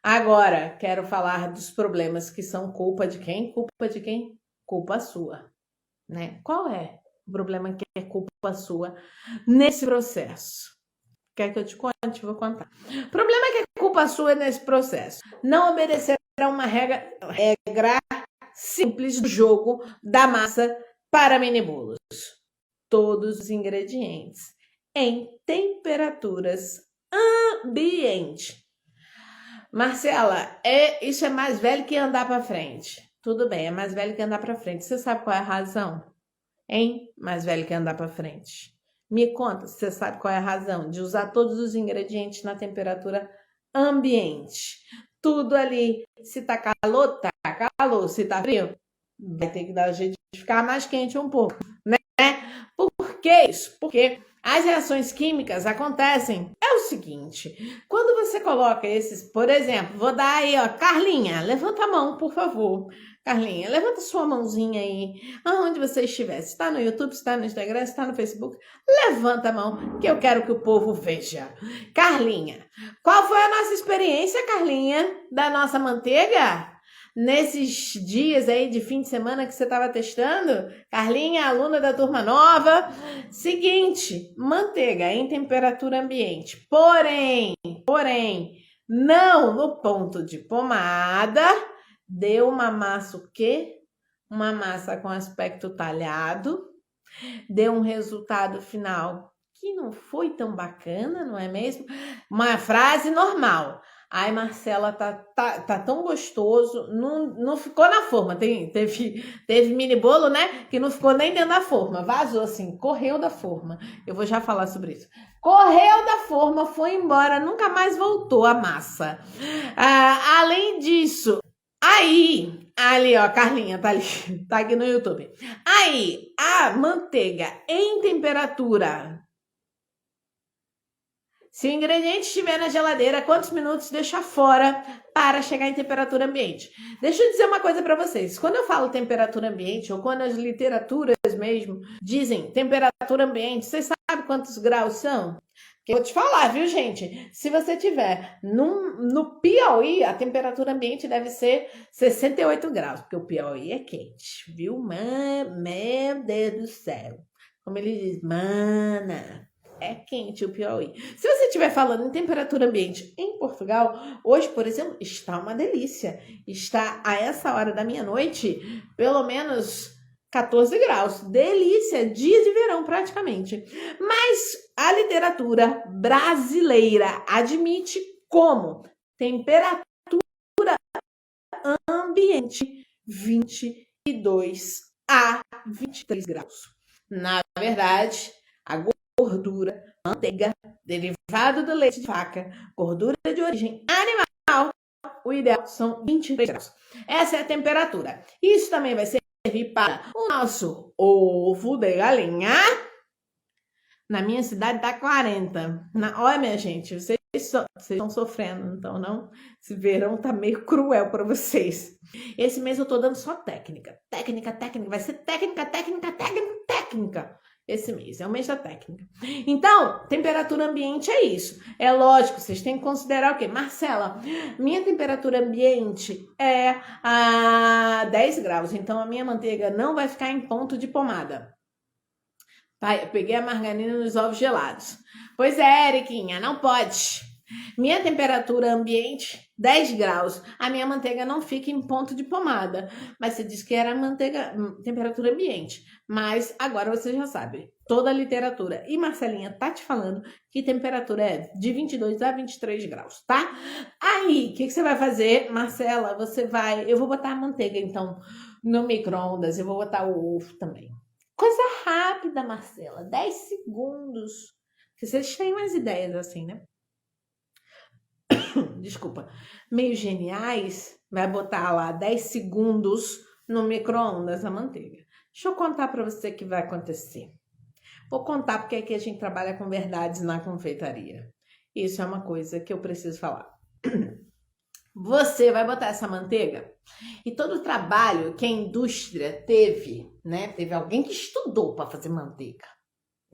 Agora, quero falar dos problemas que são culpa de quem? Culpa de quem? Culpa sua, né? Qual é o problema que é culpa sua nesse processo? Quer que eu te conte? Vou contar. O problema é que é culpa sua nesse processo. Não obedecer a uma regra simples do jogo da massa para mini bolos. Todos os ingredientes em temperaturas ambiente. Marcela, isso é mais velho que andar para frente. Tudo bem, é mais velho que andar para frente. Você sabe qual é a razão? Hein? Mais velho que andar para frente. Me conta, você sabe qual é a razão de usar todos os ingredientes na temperatura ambiente. Tudo ali, se tá calor, tá calor. Se tá frio, vai ter que dar o jeito de ficar mais quente um pouco, né? Por que isso? Porque as reações químicas acontecem. É o seguinte, quando você coloca esses, por exemplo, vou dar aí, ó, Carlinha, levanta a mão, por favor. Carlinha, levanta sua mãozinha aí, aonde você estiver. Se está no YouTube, se está no Instagram, se está no Facebook, levanta a mão, que eu quero que o povo veja. Carlinha, qual foi a nossa experiência, Carlinha, da nossa manteiga? Nesses dias aí de fim de semana que você estava testando? Carlinha, aluna da turma nova. Seguinte, manteiga em temperatura ambiente. Porém, não no ponto de pomada. Deu uma massa o quê? Uma massa com aspecto talhado. Deu um resultado final que não foi tão bacana, não é mesmo? Uma frase normal. Ai, Marcela, tá tão gostoso. Não ficou na forma. Teve mini bolo, né? Que não ficou nem dentro da forma. Vazou assim, correu da forma. Eu vou já falar sobre isso. Correu da forma, foi embora, nunca mais voltou a massa. Além disso, ali, ó, Carlinha, tá ali, tá aqui no YouTube. Aí, a manteiga em temperatura. Se o ingrediente estiver na geladeira, quantos minutos deixar fora para chegar em temperatura ambiente? Deixa eu dizer uma coisa para vocês. Quando eu falo temperatura ambiente, ou quando as literaturas mesmo dizem temperatura ambiente, vocês sabem quantos graus são? Eu vou te falar, viu, gente? Se você tiver no Piauí, a temperatura ambiente deve ser 68 graus, porque o Piauí é quente, viu? Meu Deus do céu. Como ele diz, mana, é quente o Piauí. Se você estiver falando em temperatura ambiente em Portugal, hoje, por exemplo, está uma delícia. Está a essa hora da meia-noite, pelo menos 14 graus. Delícia, dia de verão praticamente. Mas a literatura brasileira admite como temperatura ambiente 22 a 23 graus. Na verdade, a gordura, manteiga, derivado do leite de vaca, gordura de origem animal, o ideal são 23 graus. Essa é a temperatura. Isso também vai servir para o nosso ovo de galinha. Na minha cidade tá 40. Olha, minha gente, vocês estão sofrendo, então não? Esse verão tá meio cruel para vocês. Esse mês eu tô dando só técnica. Técnica. Vai ser técnica. Esse mês, é o mês da técnica. Então, temperatura ambiente é isso. É lógico, vocês têm que considerar o quê? Marcela, minha temperatura ambiente é a 10 graus, então a minha manteiga não vai ficar em ponto de pomada. Eu peguei a margarina nos ovos gelados. Pois é, Eriquinha, não pode. Minha temperatura ambiente, 10 graus. A minha manteiga não fica em ponto de pomada. Mas você disse que era temperatura ambiente. Mas agora você já sabe. Toda a literatura. E Marcelinha tá te falando que temperatura é de 22 a 23 graus, tá? Aí, o que você vai fazer, Marcela? Eu vou botar a manteiga, então, no micro-ondas. Eu vou botar o ovo também. Coisa rápida, Marcela. 10 segundos. Porque vocês têm umas ideias assim, né? Desculpa. Meio geniais. Vai botar lá 10 segundos no micro-ondas a manteiga. Deixa eu contar para você o que vai acontecer. Vou contar porque aqui a gente trabalha com verdades na confeitaria. Isso é uma coisa que eu preciso falar. Você vai botar essa manteiga e todo o trabalho que a indústria teve, né? Teve alguém que estudou para fazer manteiga,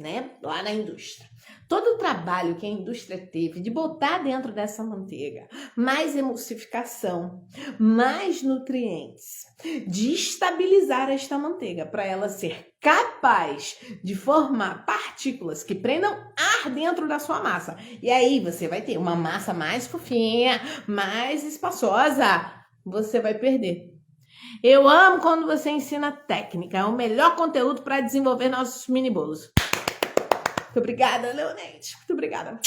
né? Lá na indústria. Todo o trabalho que a indústria teve de botar dentro dessa manteiga mais emulsificação, mais nutrientes, de estabilizar esta manteiga para ela ser capaz de formar partículas que prendam ar dentro da sua massa. E aí você vai ter uma massa mais fofinha, mais espaçosa. Você vai perder. Eu amo quando você ensina técnica. É o melhor conteúdo para desenvolver nossos mini bolos. Muito obrigada, Leonete. Muito obrigada.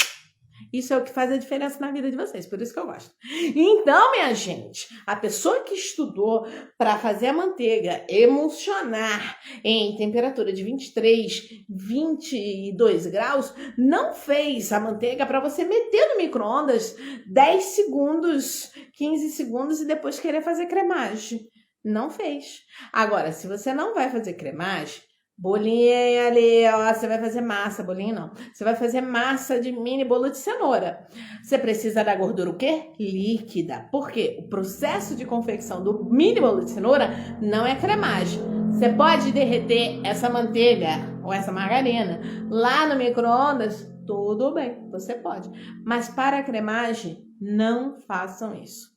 Isso é o que faz a diferença na vida de vocês, por isso que eu gosto. Então, minha gente, a pessoa que estudou para fazer a manteiga emulsionar em temperatura de 23, 22 graus, não fez a manteiga para você meter no micro-ondas 10 segundos, 15 segundos e depois querer fazer cremagem. Não fez. Agora, se você não vai fazer cremagem, bolinha ali, ó, você vai fazer massa, bolinha não. Você vai fazer massa de mini bolo de cenoura. Você precisa da gordura o quê? Líquida. Por quê? O processo de confecção do mini bolo de cenoura não é cremagem. Você pode derreter essa manteiga ou essa margarina lá no micro-ondas, tudo bem, você pode. Mas para a cremagem, não façam isso.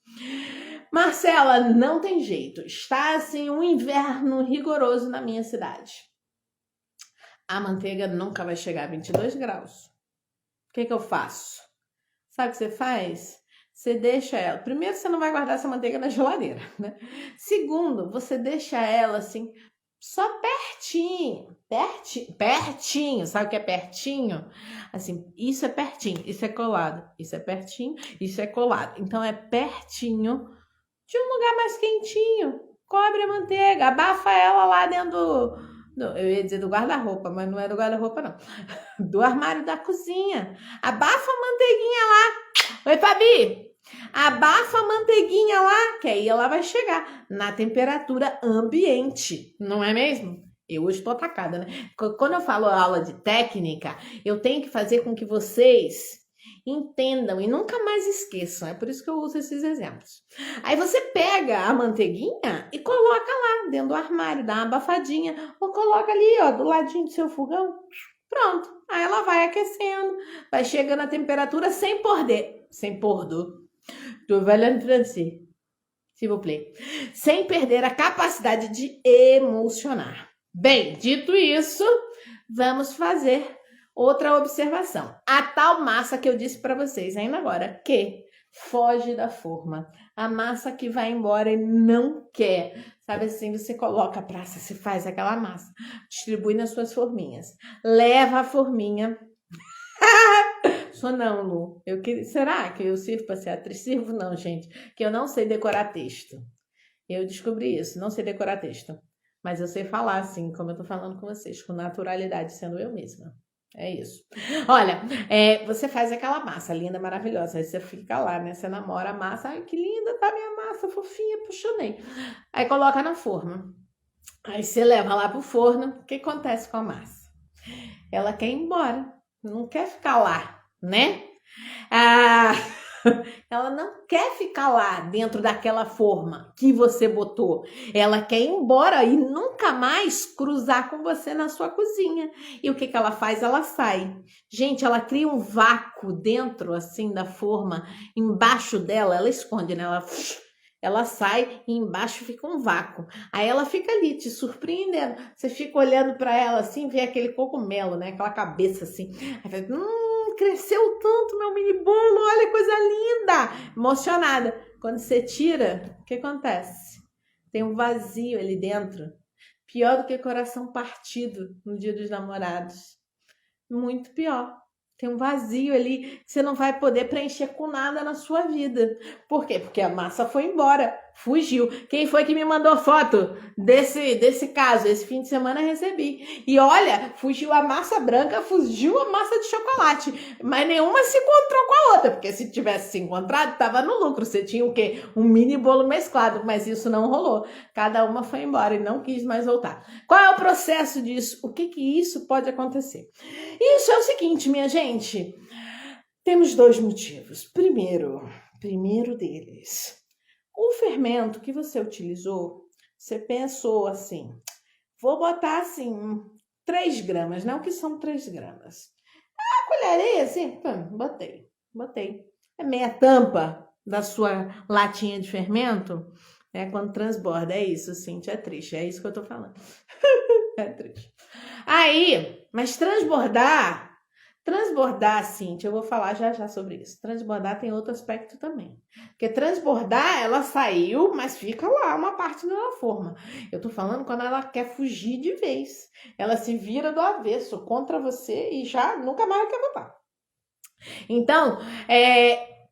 Marcela, não tem jeito. Está assim um inverno rigoroso na minha cidade. A manteiga nunca vai chegar a 22 graus. O que eu faço? Sabe o que você faz? Você deixa ela... Primeiro, você não vai guardar essa manteiga na geladeira, né? Segundo, você deixa ela assim, só pertinho. Pertinho. Sabe o que é pertinho? Assim, isso é pertinho, isso é colado. Isso é pertinho, isso é colado. Então, é pertinho de um lugar mais quentinho. Cobre a manteiga, abafa ela lá dentro do... Eu ia dizer do guarda-roupa, mas não é do guarda-roupa, não. Do armário da cozinha. Abafa a manteiguinha lá. Oi, Fabi. Abafa a manteiguinha lá, que aí ela vai chegar na temperatura ambiente. Não é mesmo? Eu hoje estou atacada, né? Quando eu falo aula de técnica, eu tenho que fazer com que vocês entendam e nunca mais esqueçam. É por isso que eu uso esses exemplos. Aí você pega a manteiguinha e coloca lá dentro do armário, dá uma abafadinha, ou coloca ali, ó, do ladinho do seu fogão. Pronto. Aí ela vai aquecendo, vai chegando a temperatura sem perder. Tô falando francês. S'il vous plaît. Sem perder a capacidade de emulsionar. Bem, dito isso, vamos fazer outra observação. A tal massa que eu disse para vocês ainda agora, que foge da forma. A massa que vai embora e não quer. Sabe assim, você coloca a praça, você faz aquela massa, distribui nas suas forminhas. Leva a forminha. Sou não, Lu. Será que eu sirvo para ser atriz? Sirvo não, gente. Que eu não sei decorar texto. Eu descobri isso, não sei decorar texto. Mas eu sei falar assim, como eu tô falando com vocês, com naturalidade, sendo eu mesma. É isso. Olha, você faz aquela massa linda, maravilhosa. Aí você fica lá, né? Você namora a massa. Ai, que linda tá minha massa, fofinha, puxonei. Aí coloca na forma. Aí você leva lá pro forno. O que acontece com a massa? Ela quer ir embora. Não quer ficar lá, né? Ela não quer ficar lá dentro daquela forma que você botou. Ela quer ir embora e nunca mais cruzar com você na sua cozinha. E o que ela faz? Ela sai. Gente, ela cria um vácuo dentro assim da forma. Embaixo dela, ela esconde, né? Ela sai e embaixo fica um vácuo. Aí ela fica ali te surpreendendo. Você fica olhando para ela assim, vê aquele cogumelo, né? Aquela cabeça assim. Aí fala, cresceu tanto meu mini bolo, olha, coisa linda, emocionada. Quando você tira, o que acontece? Tem um vazio ali dentro, pior do que coração partido no Dia dos Namorados, muito pior. Tem um vazio ali que você não vai poder preencher com nada na sua vida. Por quê? Porque a massa foi embora, fugiu. Quem foi que me mandou foto desse caso? Esse fim de semana recebi. E olha, fugiu a massa branca, fugiu a massa de chocolate. Mas nenhuma se encontrou com a outra. Porque se tivesse se encontrado, tava no lucro. Você tinha o quê? Um mini bolo mesclado. Mas isso não rolou. Cada uma foi embora e não quis mais voltar. Qual é o processo disso? O que isso pode acontecer? Isso é o seguinte, minha gente. Temos dois motivos. Primeiro deles, o fermento que você utilizou, você pensou assim, vou botar assim 3 gramas, né? O que são 3 gramas? A colherinha, assim, botei. É meia tampa da sua latinha de fermento, quando transborda. É isso, Cíntia, é triste. É isso que eu tô falando. É triste. Aí, mas transbordar, Cíntia, eu vou falar já sobre isso. Transbordar tem outro aspecto também. Porque transbordar, ela saiu, mas fica lá uma parte da forma. Eu tô falando quando ela quer fugir de vez. Ela se vira do avesso contra você e já nunca mais quer voltar. Então,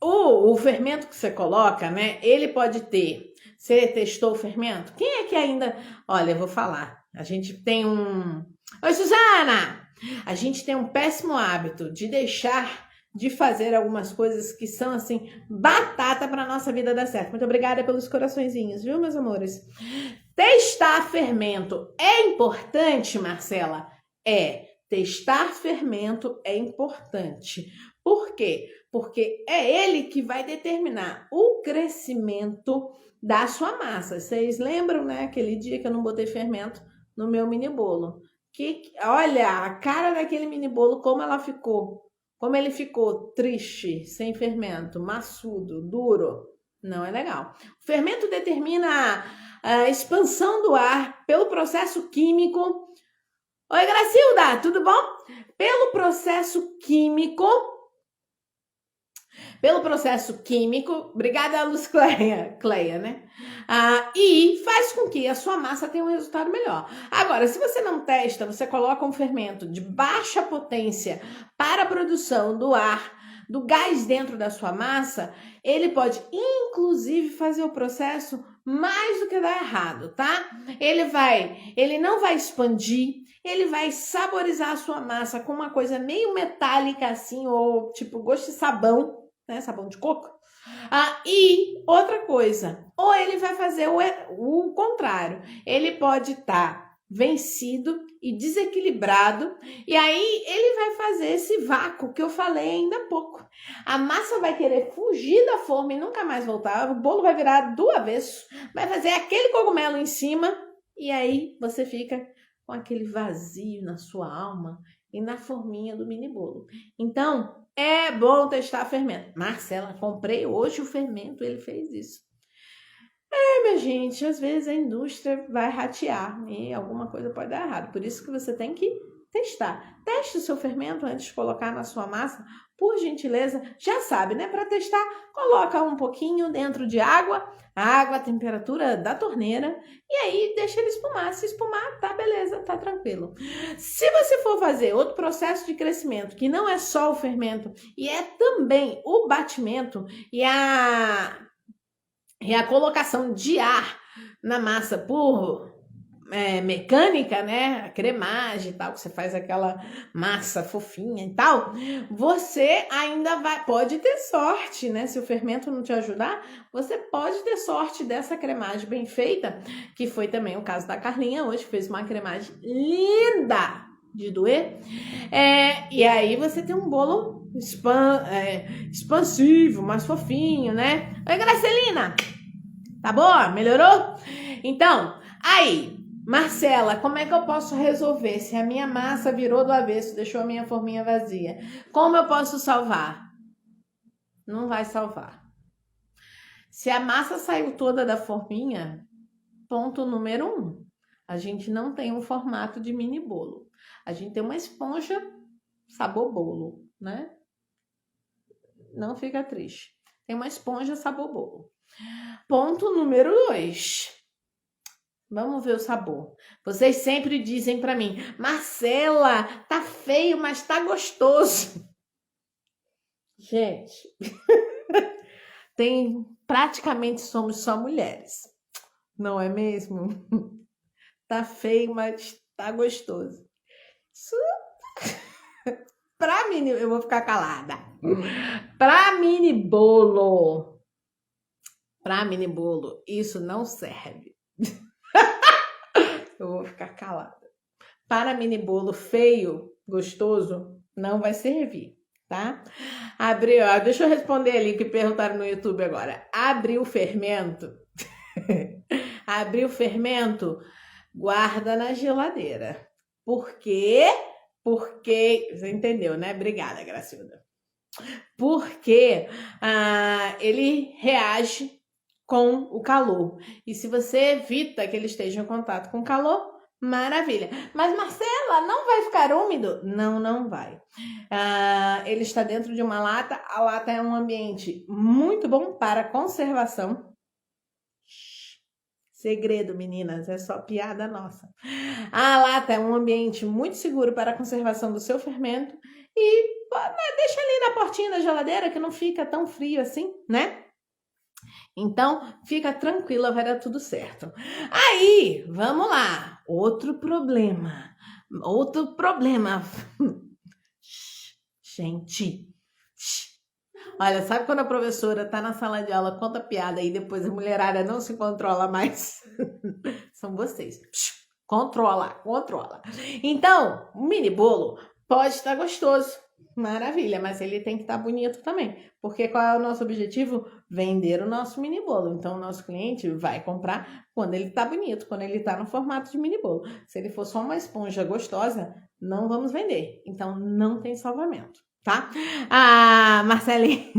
o fermento que você coloca, né? Ele pode ter. Você testou o fermento? Quem é que ainda. Olha, eu vou falar. A gente tem um. Oi, Suzana! A gente tem um péssimo hábito de deixar de fazer algumas coisas que são assim, batata para nossa vida dar certo. Muito obrigada pelos coraçõezinhos, viu, meus amores? Testar fermento é importante, Marcela? Testar fermento é importante. Por quê? Porque é ele que vai determinar o crescimento da sua massa. Vocês lembram, né? Aquele dia que eu não botei fermento no meu mini bolo. Olha, a cara daquele mini bolo, como ele ficou triste, sem fermento, maçudo, duro. Não é legal. O fermento determina a expansão do ar pelo processo químico. Oi, Gracilda, tudo bom? Pelo processo químico, obrigada, Luz Cleia, né? E faz com que a sua massa tenha um resultado melhor. Agora, se você não testa, você coloca um fermento de baixa potência para a produção do ar, do gás dentro da sua massa, ele pode, inclusive, fazer o processo mais do que dar errado, tá? Ele não vai expandir, ele vai saborizar a sua massa com uma coisa meio metálica assim, ou tipo gosto de sabão, né? Sabão de coco. E outra coisa, ou ele vai fazer o contrário. Ele pode estar vencido e desequilibrado, e aí ele vai fazer esse vácuo que eu falei ainda há pouco. A massa vai querer fugir da forma e nunca mais voltar, o bolo vai virar do avesso, vai fazer aquele cogumelo em cima, e aí você fica com aquele vazio na sua alma e na forminha do mini bolo. Então, é bom testar fermento. Marcela, comprei hoje o fermento, ele fez isso. Minha gente, às vezes a indústria vai ratear e alguma coisa pode dar errado. Por isso que você tem que testar. Teste o seu fermento antes de colocar na sua massa. Por gentileza, já sabe, né? Para testar, coloca um pouquinho dentro de água, a temperatura da torneira, e aí deixa ele espumar. Se espumar, tá beleza, tá tranquilo. Se você for fazer outro processo de crescimento, que não é só o fermento, e é também o batimento e a colocação de ar na massa por mecânica, né? A cremagem e tal, que você faz aquela massa fofinha e tal, você ainda pode ter sorte, né? Se o fermento não te ajudar, você pode ter sorte dessa cremagem bem feita, que foi também o caso da Carlinha hoje, que fez uma cremagem linda de doer. E aí você tem um bolo expansivo, mais fofinho, né? Oi, Gracelina! Tá boa? Melhorou? Então, aí, Marcela, como é que eu posso resolver se a minha massa virou do avesso, deixou a minha forminha vazia? Como eu posso salvar? Não vai salvar. Se a massa saiu toda da forminha, ponto número 1, a gente não tem um formato de mini bolo. A gente tem uma esponja sabor bolo, né? Não fica triste. Tem uma esponja sabor bolo. Ponto número 2. Vamos ver o sabor. Vocês sempre dizem pra mim, Marcela, tá feio, mas tá gostoso. Gente, praticamente somos só mulheres. Não é mesmo? Tá feio, mas tá gostoso. Isso... Pra mini... Eu vou ficar calada. Pra mini bolo, isso não serve. Eu vou ficar calada. Para mini bolo feio, gostoso, não vai servir, tá? Deixa eu responder ali o que perguntaram no YouTube agora. Abriu o fermento. Abriu o fermento, guarda na geladeira. Por quê? Porque... Você entendeu, né? Obrigada, Gracilda. Porque ele reage com o calor. E se você evita que ele esteja em contato com o calor, maravilha. Mas, Marcela, não vai ficar úmido? Não, não vai. Ele está dentro de uma lata. A lata é um ambiente muito bom para conservação. Segredo, meninas, é só piada nossa. A lata é um ambiente muito seguro para a conservação do seu fermento e deixa ali na portinha da geladeira que não fica tão frio assim, né? Então, fica tranquila, vai dar tudo certo. Aí, vamos lá. Outro problema. Gente. Olha, sabe quando a professora tá na sala de aula, conta piada e depois a mulherada não se controla mais? São vocês. Controla. Então, o mini bolo pode estar gostoso. Maravilha, mas ele tem que estar bonito também. Porque qual é o nosso objetivo? Vender o nosso mini bolo. Então, o nosso cliente vai comprar quando ele tá bonito, quando ele tá no formato de mini bolo. Se ele for só uma esponja gostosa, não vamos vender. Então, não tem salvamento, tá? Marcelinha.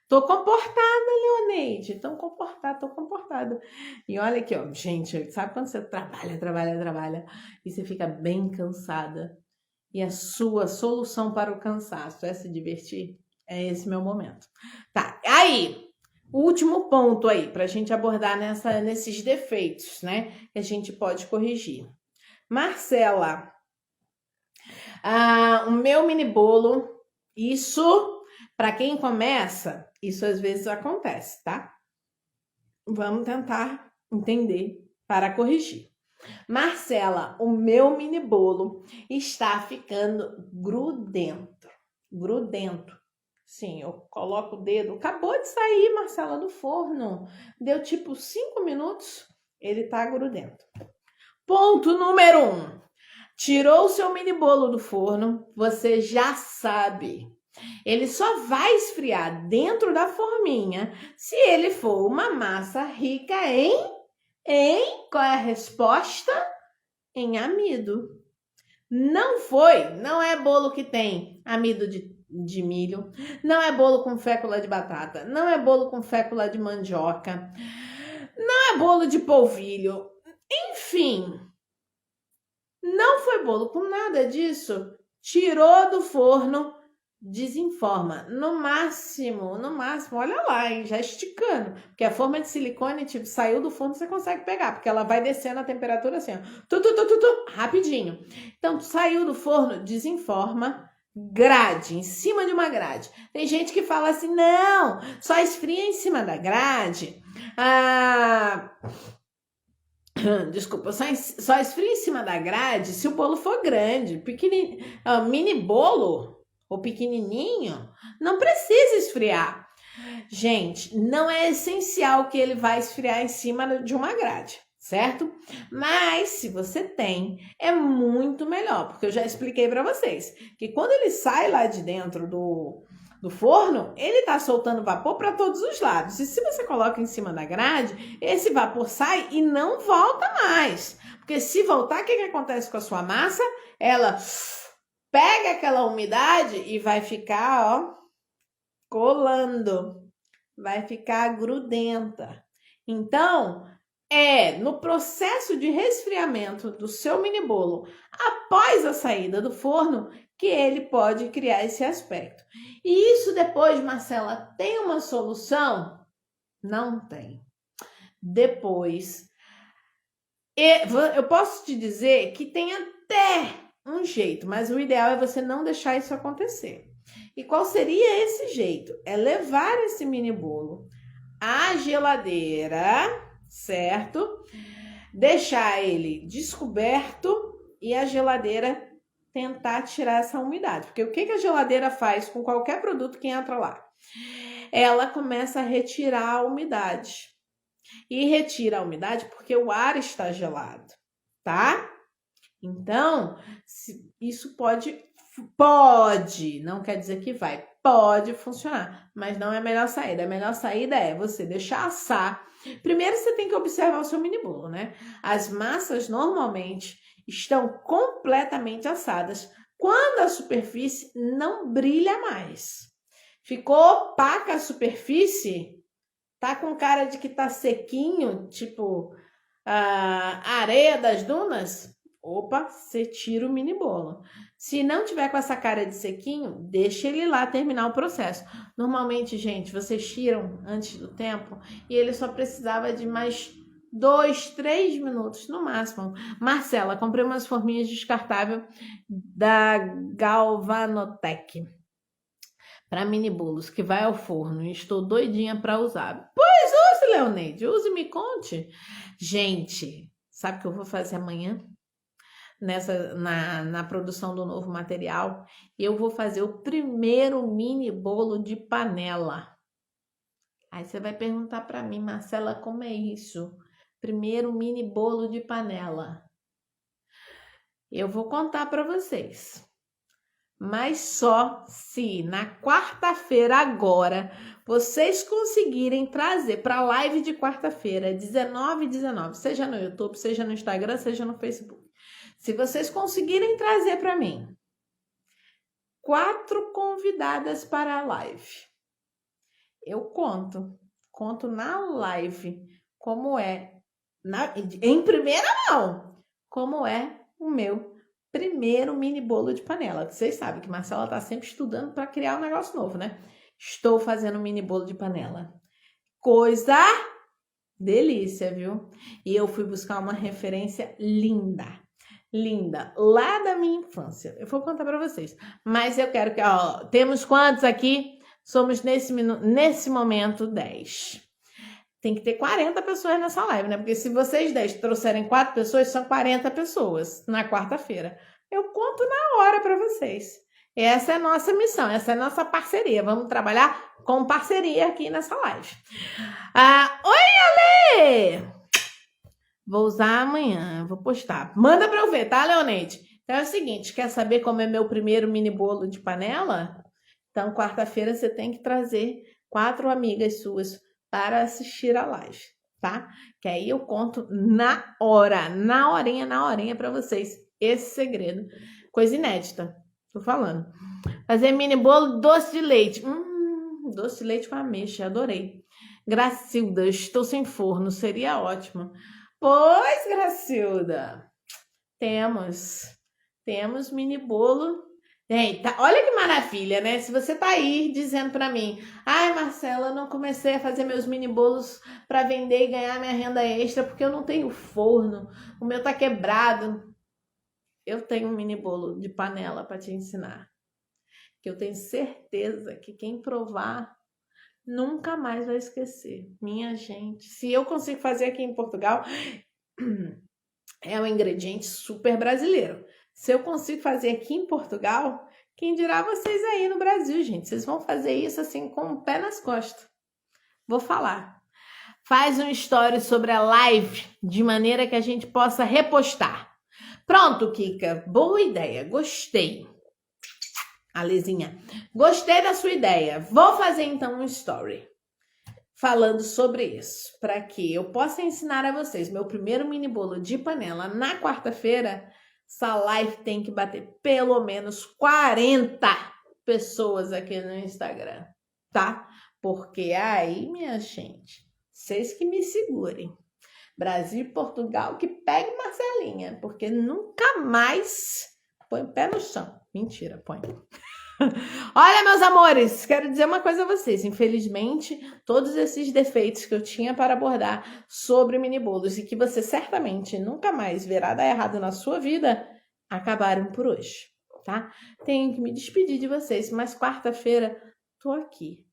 Tô comportada, Leoneide. Tô comportada. E olha aqui, ó. Gente, sabe quando você trabalha e você fica bem cansada? E a sua solução para o cansaço é se divertir? É esse meu momento. Tá, aí, o último ponto aí, pra gente abordar nesses defeitos, né? Que a gente pode corrigir. Marcela, o meu mini bolo, isso... Para quem começa, isso às vezes acontece, tá? Vamos tentar entender para corrigir. Marcela, o meu mini bolo está ficando grudento. Sim, eu coloco o dedo. Acabou de sair, Marcela, do forno. Deu tipo 5 minutos, ele tá grudento. Ponto número 1. Tirou o seu mini bolo do forno, você já sabe. Ele só vai esfriar dentro da forminha se ele for uma massa rica qual é a resposta? Em amido. Não é bolo que tem amido de milho, não é bolo com fécula de batata, não é bolo com fécula de mandioca, não é bolo de polvilho, enfim, não foi bolo com nada disso. Tirou do forno, desenforma. No máximo, olha lá, hein, já esticando. Porque a forma de silicone, tipo, saiu do forno, você consegue pegar, porque ela vai descendo a temperatura assim, ó, rapidinho. Então, saiu do forno, desenforma, grade, em cima de uma grade. Tem gente que fala assim, não, só esfria em cima da grade. Desculpa, só esfria em cima da grade se o bolo for grande. Mini bolo ou pequenininho, não precisa esfriar. Gente, não é essencial que ele vai esfriar em cima de uma grade, certo? Mas se você tem, é muito melhor, porque eu já expliquei para vocês que quando ele sai lá de dentro do forno, ele tá soltando vapor para todos os lados. E se você coloca em cima da grade, esse vapor sai e não volta mais. Porque se voltar, o que acontece com a sua massa? Ela pega aquela umidade e vai ficar, ó, colando. Vai ficar grudenta. Então, no processo de resfriamento do seu mini bolo, após a saída do forno, que ele pode criar esse aspecto. E isso depois, Marcela, tem uma solução? Não tem. Depois, eu posso te dizer que tem até um jeito, mas o ideal é você não deixar isso acontecer. E qual seria esse jeito? É levar esse mini bolo à geladeira, certo? Deixar ele descoberto e a geladeira tentar tirar essa umidade. Porque o que a geladeira faz com qualquer produto que entra lá? Ela começa a retirar a umidade. E retira a umidade porque o ar está gelado, tá? Então, isso pode, não quer dizer que vai, pode funcionar, mas não é a melhor saída. A melhor saída é você deixar assar. Primeiro você tem que observar o seu mini bolo, né? As massas normalmente estão completamente assadas. Quando a superfície não brilha mais. Ficou opaca a superfície? Tá com cara de que tá sequinho, tipo a areia das dunas? Opa, você tira o mini bolo. Se não tiver com essa cara de sequinho, deixa ele lá terminar o processo. Normalmente, gente, vocês tiram antes do tempo e ele só precisava de mais 2, 3 minutos no máximo. Marcela, comprei umas forminhas descartáveis da Galvanotec para mini bolos que vai ao forno e estou doidinha para usar. Pois use, Leoneide, use e me conte. Gente, sabe o que eu vou fazer amanhã? Na produção do novo material, eu vou fazer o primeiro mini bolo de panela. Aí você vai perguntar para mim, Marcela, como é isso? Primeiro mini bolo de panela. Eu vou contar para vocês. Mas só se na quarta-feira agora vocês conseguirem trazer para a live de quarta-feira, 19h19, seja no YouTube, seja no Instagram, seja no Facebook. Se vocês conseguirem trazer para mim 4 convidadas para a live, eu conto na live como é, em primeira mão, como é o meu primeiro mini bolo de panela. Vocês sabem que Marcela tá sempre estudando para criar um negócio novo, né? Estou fazendo um mini bolo de panela. Coisa delícia, viu? E eu fui buscar uma referência linda, lá da minha infância. Eu vou contar para vocês. Mas eu quero que, ó, temos quantos aqui? Somos nesse momento 10. Tem que ter 40 pessoas nessa live, né? Porque se vocês 10 trouxerem 4 pessoas, são 40 pessoas na quarta-feira. Eu conto na hora para vocês. Essa é a nossa missão, essa é a nossa parceria. Vamos trabalhar com parceria aqui nessa live. Oi, Ale! Vou usar amanhã, vou postar. Manda para eu ver, tá, Leoneide? Então é o seguinte, quer saber como é meu primeiro mini bolo de panela? Então, quarta-feira você tem que trazer 4 amigas suas para assistir a live, tá? Que aí eu conto na horinha para vocês esse segredo. Coisa inédita, tô falando. Fazer mini bolo doce de leite. Doce de leite com ameixa, adorei. Gracilda, estou sem forno, seria ótimo. Pois, Gracilda, temos mini bolo. Eita, olha que maravilha, né? Se você tá aí dizendo para mim, ai, Marcela, eu não comecei a fazer meus mini bolos para vender e ganhar minha renda extra porque eu não tenho forno, o meu tá quebrado. Eu tenho um mini bolo de panela para te ensinar, que eu tenho certeza que quem provar nunca mais vai esquecer. Minha gente, se eu consigo fazer aqui em Portugal, é um ingrediente super brasileiro. Se eu consigo fazer aqui em Portugal, quem dirá vocês aí no Brasil, gente? Vocês vão fazer isso assim com o pé nas costas. Vou falar. Faz um story sobre a live de maneira que a gente possa repostar. Pronto, Kika. Boa ideia. Gostei. Alezinha, gostei da sua ideia. Vou fazer então um story falando sobre isso, para que eu possa ensinar a vocês meu primeiro mini bolo de panela na quarta-feira. Essa live tem que bater pelo menos 40 pessoas aqui no Instagram, tá? Porque aí, minha gente, vocês que me segurem. Brasil e Portugal que pegue Marcelinha, porque nunca mais põe o pé no chão. Mentira, põe. Olha, meus amores, quero dizer uma coisa a vocês. Infelizmente, todos esses defeitos que eu tinha para abordar sobre mini bolos e que você certamente nunca mais verá dar errado na sua vida, acabaram por hoje, tá? Tenho que me despedir de vocês, mas quarta-feira tô aqui